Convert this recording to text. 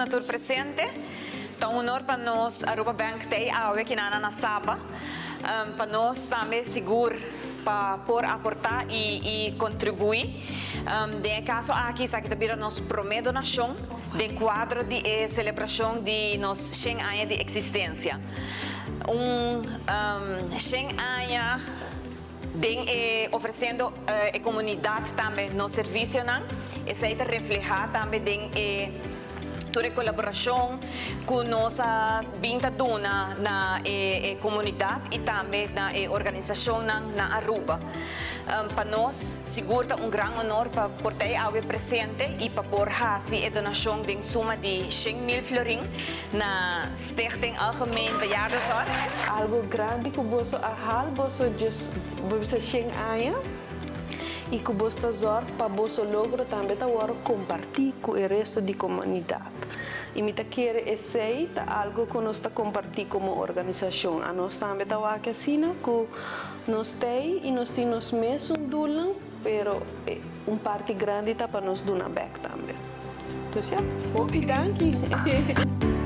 natur presente. Então, honor para nós, Aruba Bank tem awe que na Saba, para nós também seguro para por aportar e contribuir. De caso aqui, sabe que também nós prometo donação de quadro de celebração de nos 100 anos de existência. 100 anos oferecendo a comunidade também no serviço, e isso está reflejado também toda a colaboração com nossa vinda na comunidade e também na organização na Aruba. Para nós, seguro grande honor para portar ao presente e para pôr a donação de suma de 100.000 florins na Stichting Algemeen Bejaardenzorg. Algo grande que você ahal, você 100 anos. E que você zorg para você logro também compartilhar com o resto da comunidade. E me quer esse algo que nós compartilhar como organização. A nós também aqui assim que nós temos e nós temos mesmo doelen, mas parte grande para nós donar back também. Então, ja, dank je.